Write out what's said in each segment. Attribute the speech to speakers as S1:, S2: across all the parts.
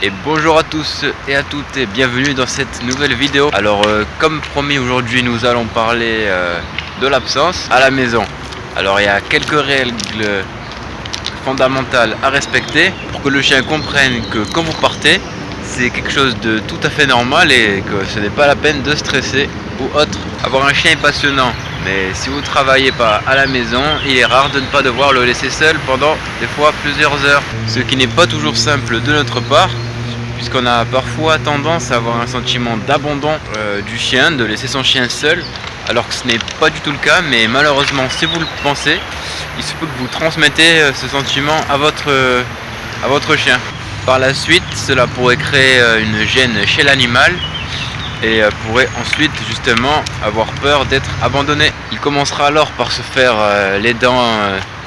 S1: Et bonjour à tous et à toutes et bienvenue dans cette nouvelle vidéo. Alors comme promis, aujourd'hui nous allons parler de l'absence à la maison. Alors il y a quelques règles fondamentales à respecter pour que le chien comprenne que quand vous partez, c'est quelque chose de tout à fait normal et que ce n'est pas la peine de stresser ou autre. Avoir un chien est passionnant, mais si vous ne travaillez pas à la maison, il est rare de ne pas devoir le laisser seul pendant des fois plusieurs heures. Ce qui n'est pas toujours simple de notre part, puisqu'on a parfois tendance à avoir un sentiment d'abandon du chien, de laisser son chien seul, alors que ce n'est pas du tout le cas. Mais malheureusement, si vous le pensez, il se peut que vous transmettez ce sentiment à votre chien. Par la suite, cela pourrait créer une gêne chez l'animal et pourrait ensuite justement avoir peur d'être abandonné. Il commencera alors par se faire les dents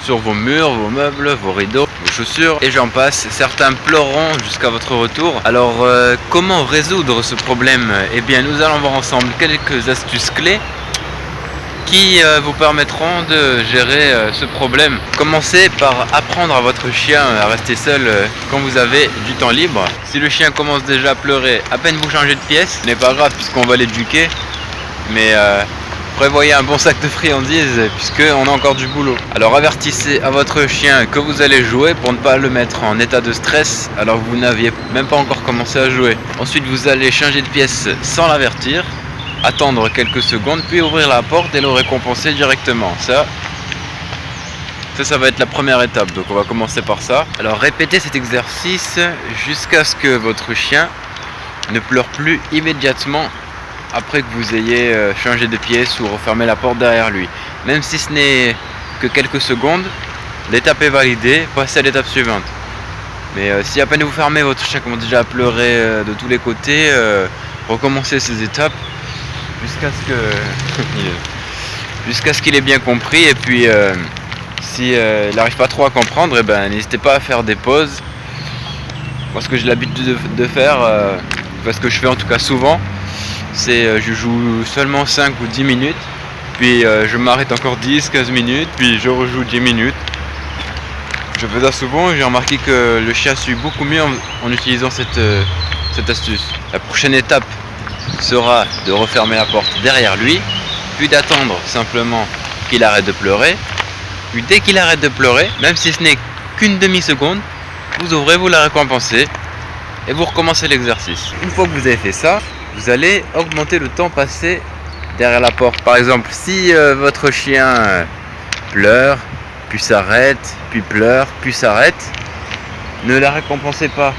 S1: sur vos murs, vos meubles, vos rideaux, vos chaussures et j'en passe. Certains pleureront jusqu'à votre retour. Alors comment résoudre ce problème? Eh bien nous allons voir ensemble quelques astuces clés qui vous permettront de gérer ce problème. Commencez par apprendre à votre chien à rester seul quand vous avez du temps libre. Si le chien commence déjà à pleurer à peine vous changez de pièce, ce n'est pas grave puisqu'on va l'éduquer, mais prévoyez un bon sac de friandises puisqu'on a encore du boulot. Alors avertissez à votre chien que vous allez jouer pour ne pas le mettre en état de stress alors que vous n'aviez même pas encore commencé à jouer. Ensuite vous allez changer de pièce sans l'avertir, attendre quelques secondes puis ouvrir la porte et le récompenser directement. Ça va être la première étape, donc on va commencer par ça. Alors répétez cet exercice jusqu'à ce que votre chien ne pleure plus immédiatement après que vous ayez changé de pièce ou refermé la porte derrière lui. Même si ce n'est que quelques secondes, l'étape est validée, passez à l'étape suivante. Mais si à peine vous fermez, votre chien commence déjà à pleurer de tous les côtés, recommencez ces étapes jusqu'à ce qu'il ait bien compris. Et puis si il n'arrive pas trop à comprendre, eh ben, n'hésitez pas à faire des pauses. Moi ce que j'ai l'habitude de faire, parce que je fais en tout cas souvent, c'est je joue seulement 5 ou 10 minutes, puis je m'arrête encore 10-15 minutes, puis je rejoue 10 minutes. Je fais ça souvent et j'ai remarqué que le chien suit beaucoup mieux en utilisant cette astuce. La prochaine étape sera de refermer la porte derrière lui, puis d'attendre simplement qu'il arrête de pleurer. Puis dès qu'il arrête de pleurer, même si ce n'est qu'une demi-seconde, vous ouvrez, vous la récompensez et vous recommencez l'exercice. Une fois que vous avez fait ça, vous allez augmenter le temps passé derrière la porte. Par exemple, si votre chien pleure, puis s'arrête, puis pleure, puis s'arrête, ne la récompensez pas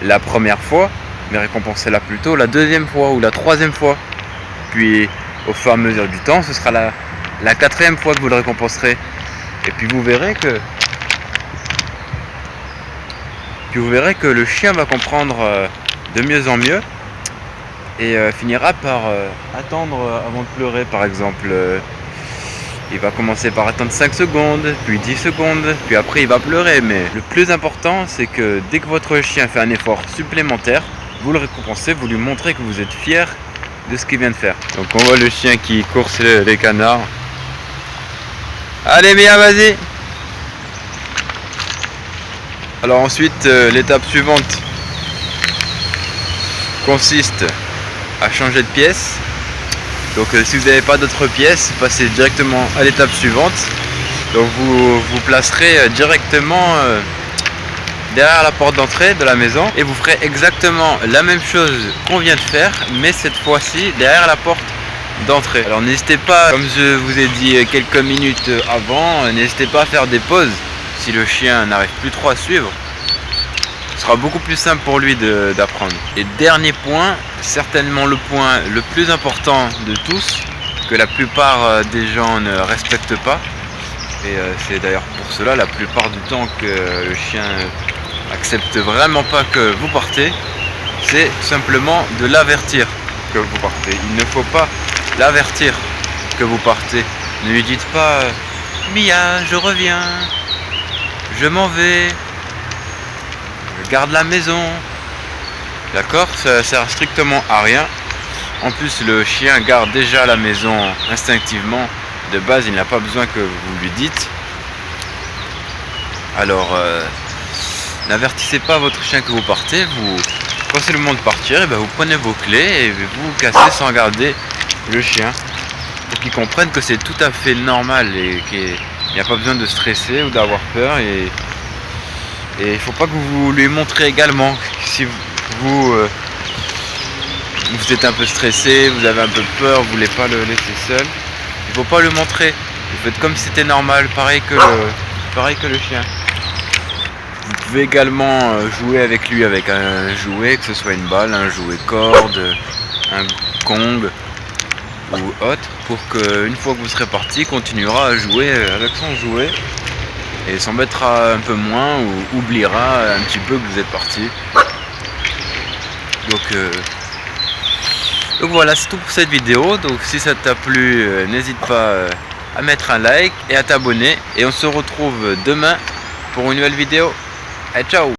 S1: la première fois, mais récompensez-la plutôt la deuxième fois ou la troisième fois. Puis au fur et à mesure du temps, ce sera la quatrième fois que vous le récompenserez. Et puis vous verrez que le chien va comprendre de mieux en mieux et finira par attendre avant de pleurer. Par exemple, il va commencer par attendre 5 secondes, puis 10 secondes, puis après il va pleurer. Mais le plus important, c'est que dès que votre chien fait un effort supplémentaire, vous le récompensez, vous lui montrez que vous êtes fier de ce qu'il vient de faire. Donc on voit le chien qui course les canards. Allez Mia, vas-y. Alors ensuite, l'étape suivante consiste à changer de pièce. Donc si vous n'avez pas d'autres pièces, passez directement à l'étape suivante. Donc vous placerez directement derrière la porte d'entrée de la maison et vous ferez exactement la même chose qu'on vient de faire, mais cette fois-ci derrière la porte d'entrée. Alors n'hésitez pas, comme je vous ai dit quelques minutes avant, n'hésitez pas à faire des pauses si le chien n'arrive plus trop à suivre. Ce sera beaucoup plus simple pour lui d'apprendre. Et dernier point, certainement le point le plus important de tous, que la plupart des gens ne respectent pas, et c'est d'ailleurs pour cela la plupart du temps que le chien accepte vraiment pas que vous partez, c'est simplement de l'avertir que vous partez. Il ne faut pas l'avertir que vous partez. Ne lui dites pas Mia, je reviens, je m'en vais, je garde la maison. D'accord? Ça sert strictement à rien. En plus, le chien garde déjà la maison instinctivement. De base, il n'a pas besoin que vous lui dites. Alors n'avertissez pas votre chien que vous partez. Quand c'est le moment de partir, et vous prenez vos clés et vous cassez sans regarder le chien. Pour qu'il comprenne que c'est tout à fait normal et qu'il n'y a pas besoin de stresser ou d'avoir peur. Et il faut pas que vous lui montrez également si vous êtes un peu stressé, vous avez un peu peur, vous voulez pas le laisser seul. Il faut pas le montrer. Vous faites comme si c'était normal, pareil que le chien. Vous pouvez également jouer avec lui avec un jouet, que ce soit une balle, un jouet corde, un gong ou autre, pour qu'une fois que vous serez parti, il continuera à jouer avec son jouet et s'embêtera un peu moins ou oubliera un petit peu que vous êtes parti. Donc voilà, c'est tout pour cette vidéo. Donc si ça t'a plu, n'hésite pas à mettre un like et à t'abonner. Et on se retrouve demain pour une nouvelle vidéo. Et ciao!